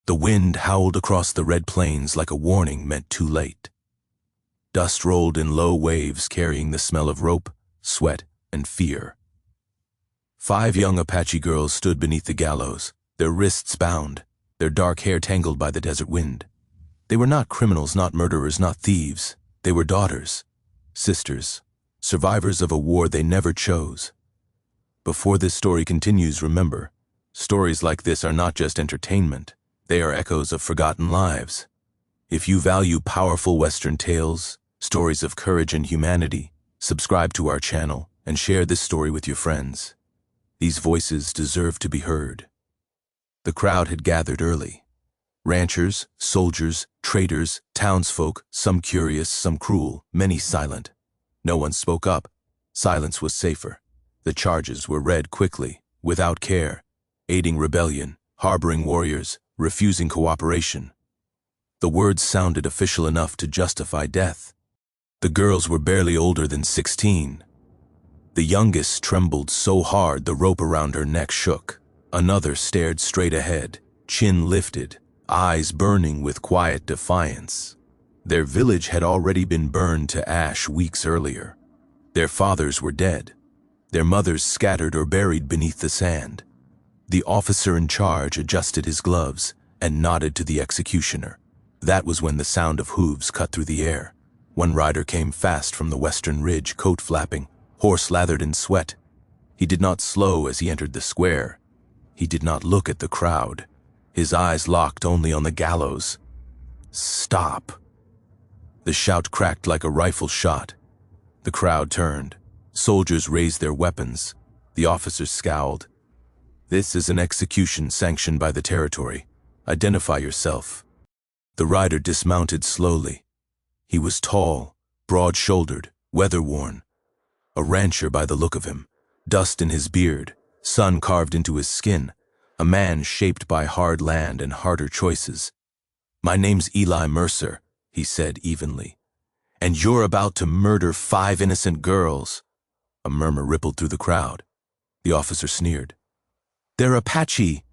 The wind howled across the red plains like a warning meant too late. Dust rolled in low waves carrying the smell of rope, sweat, and fear. 5 young Apache girls stood beneath the gallows, their wrists bound, their dark hair tangled by the desert wind. They were not criminals, not murderers, not thieves. They were daughters, sisters, survivors of a war they never chose. Before this story continues, remember, stories like this are not just entertainment. They are echoes of forgotten lives. If you value powerful Western tales, stories of courage and humanity, subscribe to our channel and share this story with your friends. These voices deserve to be heard. The crowd had gathered early. Ranchers, soldiers, traders, townsfolk, some curious, some cruel, many silent. No one spoke up. Silence was safer. The charges were read quickly, without care, aiding rebellion, harboring warriors, refusing cooperation. The words sounded official enough to justify death. The girls were barely older than 16. The youngest trembled so hard the rope around her neck shook. Another stared straight ahead, chin lifted, eyes burning with quiet defiance. Their village had already been burned to ash weeks earlier. Their fathers were dead, their mothers scattered or buried beneath the sand. The officer in charge adjusted his gloves and nodded to the executioner. That was when the sound of hooves cut through the air. One rider came fast from the western ridge, coat flapping, horse lathered in sweat. He did not slow as he entered the square. He did not look at the crowd. His eyes locked only on the gallows. Stop! The shout cracked like a rifle shot. The crowd turned. Soldiers raised their weapons. The officers scowled. This is an execution sanctioned by the territory. Identify yourself. The rider dismounted slowly. He was tall, broad-shouldered, weather-worn. A rancher by the look of him, dust in his beard, sun carved into his skin, a man shaped by hard land and harder choices. My name's Eli Mercer, he said evenly. And you're about to murder 5 innocent girls. A murmur rippled through the crowd. The officer sneered. They're Apache.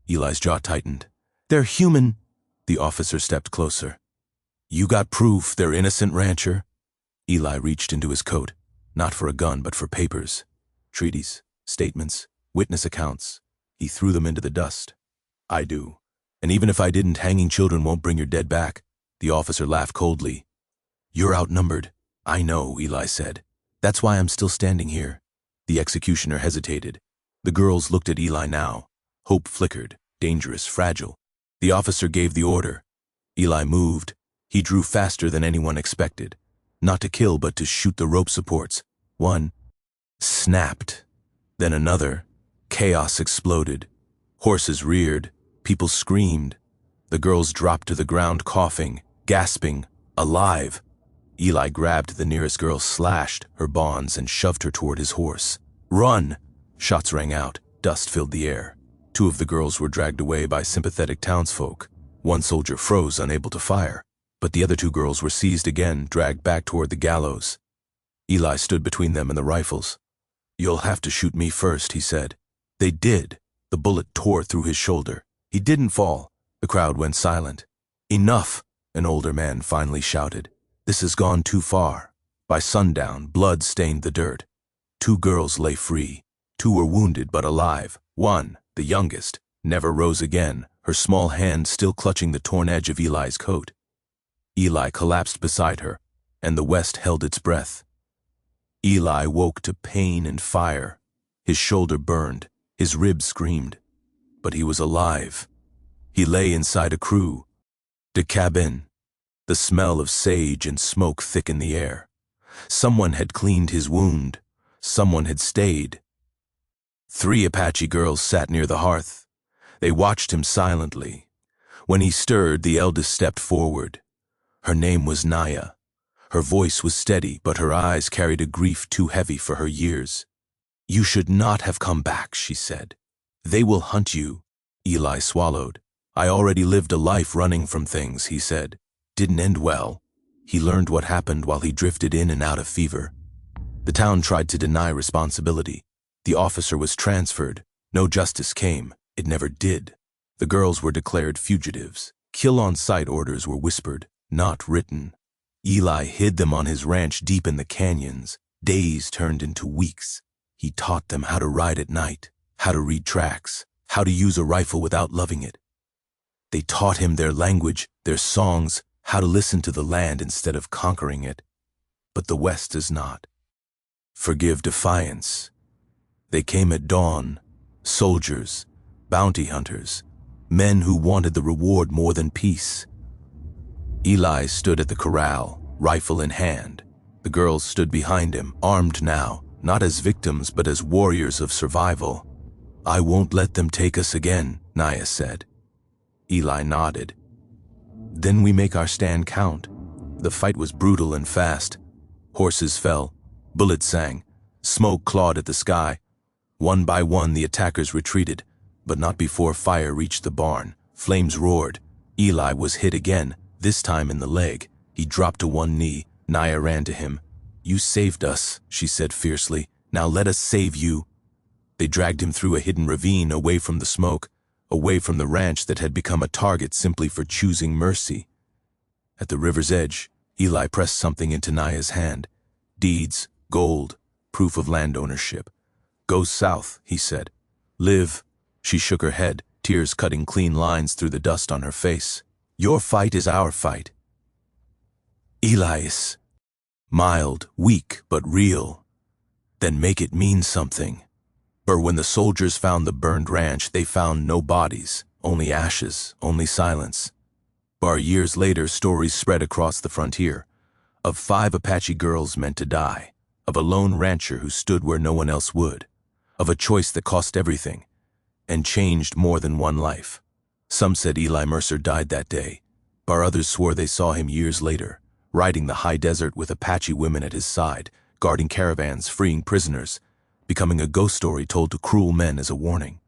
Eli's jaw tightened. They're human. The officer stepped closer. You got proof they're innocent, rancher? Eli reached into his coat, not for a gun but for papers. Treaties, statements, witness accounts. He threw them into the dust. I do. And even if I didn't, hanging children won't bring your dead back. The officer laughed coldly. You're outnumbered. I know, Eli said. That's why I'm still standing here. The executioner hesitated. The girls looked at Eli now. Hope flickered, dangerous, fragile. The officer gave the order. Eli moved. He drew faster than anyone expected. Not to kill, but to shoot the rope supports. One snapped. Then another. Chaos exploded. Horses reared. People screamed. The girls dropped to the ground coughing, gasping, alive. Eli grabbed the nearest girl, slashed her bonds, and shoved her toward his horse. Run! Shots rang out. Dust filled the air. 2 of the girls were dragged away by sympathetic townsfolk. One soldier froze, unable to fire. But the other 2 girls were seized again, dragged back toward the gallows. Eli stood between them and the rifles. You'll have to shoot me first, he said. They did. The bullet tore through his shoulder. He didn't fall. The crowd went silent. Enough, an older man finally shouted. This has gone too far. By sundown, blood stained the dirt. 2 girls lay free. 2 were wounded but alive. One, the youngest, never rose again, her small hand still clutching the torn edge of Eli's coat. Eli collapsed beside her, and the West held its breath. Eli woke to pain and fire. His shoulder burned, his ribs screamed. But he was alive. He lay inside a crew. The cabin. The smell of sage and smoke thick in the air. Someone had cleaned his wound. Someone had stayed. 3 Apache girls sat near the hearth. They watched him silently. When he stirred, the eldest stepped forward. Her name was Naya. Her voice was steady, but her eyes carried a grief too heavy for her years. You should not have come back, she said. They will hunt you. Eli swallowed. I already lived a life running from things, he said. Didn't end well. He learned what happened while he drifted in and out of fever. The town tried to deny responsibility. The officer was transferred. No justice came. It never did. The girls were declared fugitives. Kill-on-sight orders were whispered, not written. Eli hid them on his ranch deep in the canyons. Days turned into weeks. He taught them how to ride at night, how to read tracks, how to use a rifle without loving it. They taught him their language, their songs, how to listen to the land instead of conquering it. But the West does not forgive defiance. They came at dawn, soldiers, bounty hunters, men who wanted the reward more than peace. Eli stood at the corral, rifle in hand. The girls stood behind him, armed now, not as victims but as warriors of survival. "I won't let them take us again," Naya said. Eli nodded. "Then we make our stand count." The fight was brutal and fast. Horses fell, bullets sang, smoke clawed at the sky. One by one the attackers retreated, but not before fire reached the barn. Flames roared. Eli was hit again, this time in the leg. He dropped to one knee. Naya ran to him. "You saved us," she said fiercely. "Now let us save you." They dragged him through a hidden ravine, away from the smoke, away from the ranch that had become a target simply for choosing mercy. At the river's edge, Eli pressed something into Naya's hand. Deeds, gold, proof of land ownership. "Go south," he said. "Live." She shook her head, tears cutting clean lines through the dust on her face. "Your fight is our fight." Eli is mild, weak, but real. Then make it mean something. For when the soldiers found the burned ranch, they found no bodies, only ashes, only silence. Years later, stories spread across the frontier of 5 Apache girls meant to die, of a lone rancher who stood where no one else would, of a choice that cost everything and changed more than one life. Some said Eli Mercer died that day, but others swore they saw him years later, riding the high desert with Apache women at his side, guarding caravans, freeing prisoners, becoming a ghost story told to cruel men as a warning.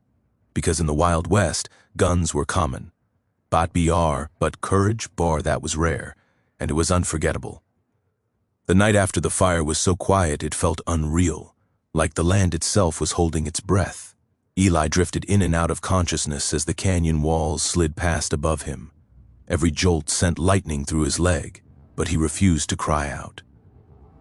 Because in the Wild West, guns were common. But courage, that was rare, and it was unforgettable. The night after the fire was so quiet it felt unreal, like the land itself was holding its breath. Eli drifted in and out of consciousness as the canyon walls slid past above him. Every jolt sent lightning through his leg, but he refused to cry out.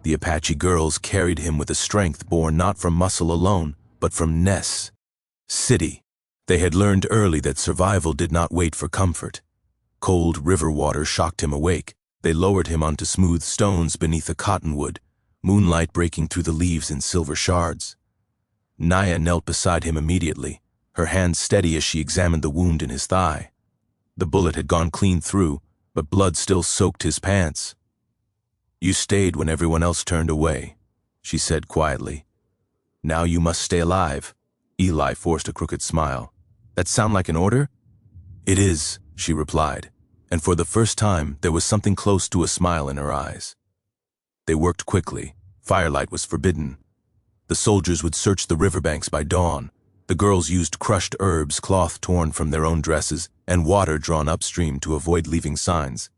The Apache girls carried him with a strength born not from muscle alone, but from necessity. They had learned early that survival did not wait for comfort. Cold river water shocked him awake. They lowered him onto smooth stones beneath a cottonwood, moonlight breaking through the leaves in silver shards. Naya knelt beside him immediately, her hand steady as she examined the wound in his thigh. The bullet had gone clean through, but blood still soaked his pants. "You stayed when everyone else turned away," she said quietly. "Now you must stay alive." Eli forced a crooked smile. "That sound like an order?" "It is," she replied, and for the first time there was something close to a smile in her eyes. They worked quickly. Firelight was forbidden. The soldiers would search the riverbanks by dawn. The girls used crushed herbs, cloth torn from their own dresses, and water drawn upstream to avoid leaving signs.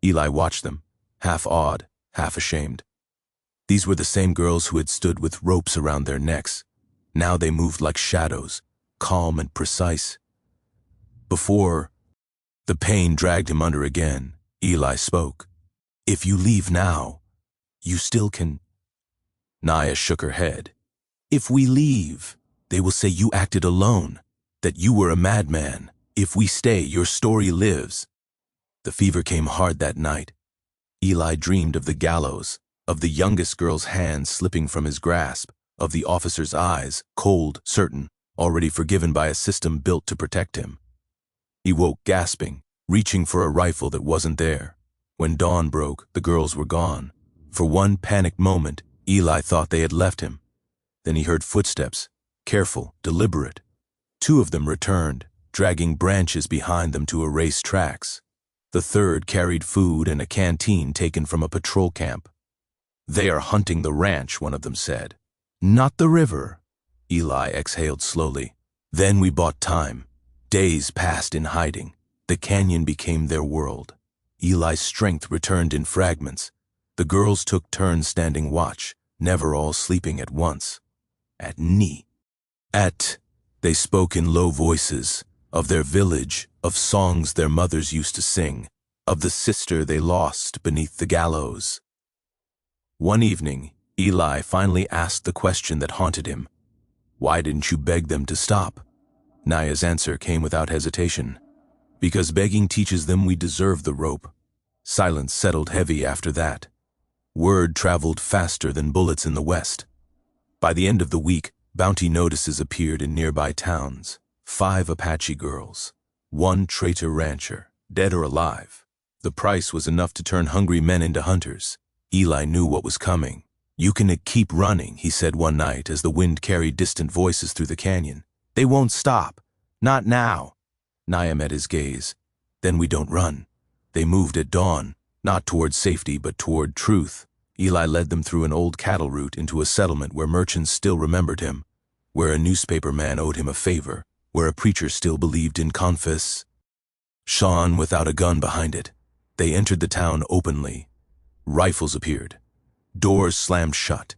Eli watched them, half awed, half ashamed. These were the same girls who had stood with ropes around their necks. Now they moved like shadows, calm and precise. Before the pain dragged him under again, Eli spoke. "If you leave now, you still can." Naya shook her head. "If we leave, they will say you acted alone, that you were a madman. If we stay, your story lives." The fever came hard that night. Eli dreamed of the gallows, of the youngest girl's hand slipping from his grasp, of the officer's eyes, cold, certain, already forgiven by a system built to protect him. He woke gasping, reaching for a rifle that wasn't there. When dawn broke, the girls were gone. For one panicked moment, Eli thought they had left him. Then he heard footsteps, careful, deliberate. 2 of them returned, dragging branches behind them to erase tracks. The third carried food and a canteen taken from a patrol camp. "They are hunting the ranch," one of them said. "Not the river." Eli exhaled slowly. "Then we bought time. Days passed in hiding. The canyon became their world. Eli's strength returned in fragments. The girls took turns standing watch, never all sleeping at once. They spoke in low voices, of their village, of songs their mothers used to sing, of the sister they lost beneath the gallows. One evening, Eli finally asked the question that haunted him. "Why didn't you beg them to stop?" Naya's answer came without hesitation. "Because begging teaches them we deserve the rope." Silence settled heavy after that. Word traveled faster than bullets in the West. By the end of the week, bounty notices appeared in nearby towns. 5 Apache girls, 1 traitor rancher, dead or alive. The price was enough to turn hungry men into hunters. Eli knew what was coming. "You can keep running," he said one night as the wind carried distant voices through the canyon. "They won't stop. Not now." Naya met his gaze. "Then we don't run." They moved at dawn, not toward safety but toward truth. Eli led them through an old cattle route into a settlement where merchants still remembered him, where a newspaper man owed him a favor, where a preacher still believed in confess. Sean without a gun behind it. They entered the town openly. Rifles appeared. Doors slammed shut.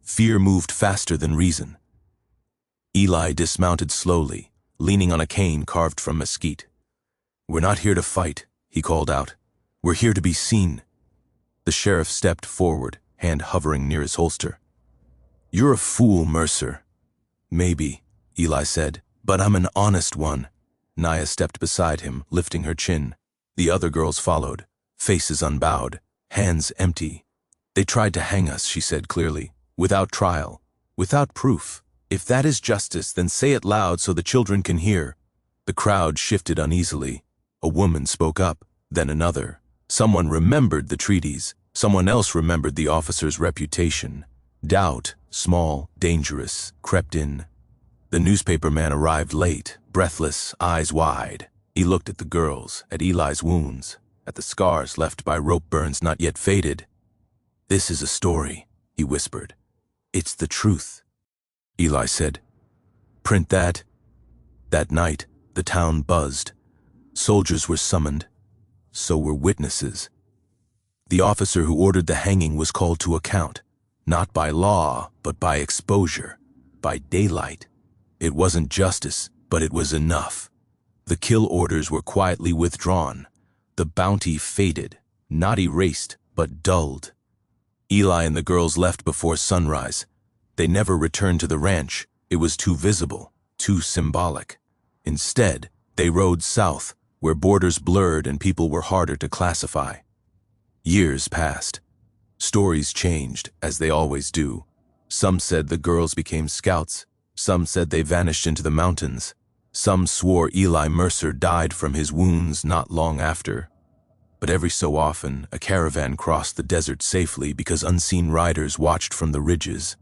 Fear moved faster than reason. Eli dismounted slowly, leaning on a cane carved from mesquite. "We're not here to fight," he called out. "We're here to be seen." The sheriff stepped forward, hand hovering near his holster. "You're a fool, Mercer." "Maybe," Eli said, "but I'm an honest one." Naya stepped beside him, lifting her chin. The other girls followed, faces unbowed, hands empty. "They tried to hang us," she said clearly, "without trial, without proof. If that is justice, then say it loud so the children can hear." The crowd shifted uneasily. A woman spoke up, then another. Someone remembered the treaties. Someone else remembered the officer's reputation. Doubt, small, dangerous, crept in. The newspaper man arrived late, breathless, eyes wide. He looked at the girls, at Eli's wounds, at the scars left by rope burns not yet faded. "This is a story," he whispered. "It's the truth." Eli said, "Print that." That night, the town buzzed. Soldiers were summoned. So were witnesses. The officer who ordered the hanging was called to account, not by law, but by exposure, by daylight. It wasn't justice, but it was enough. The kill orders were quietly withdrawn. The bounty faded, not erased, but dulled. Eli and the girls left before sunrise. They never returned to the ranch. It was too visible, too symbolic. Instead, they rode south, where borders blurred and people were harder to classify. Years passed. Stories changed, as they always do. Some said the girls became scouts. Some said they vanished into the mountains. Some swore Eli Mercer died from his wounds not long after. But every so often, a caravan crossed the desert safely because unseen riders watched from the ridges.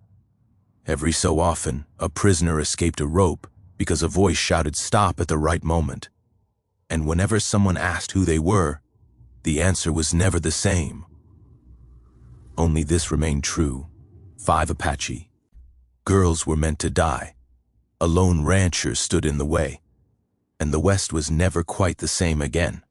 Every so often, a prisoner escaped a rope because a voice shouted stop at the right moment. And whenever someone asked who they were, the answer was never the same. Only this remained true: 5 Apache. Girls were meant to die. A lone rancher stood in the way, and the West was never quite the same again.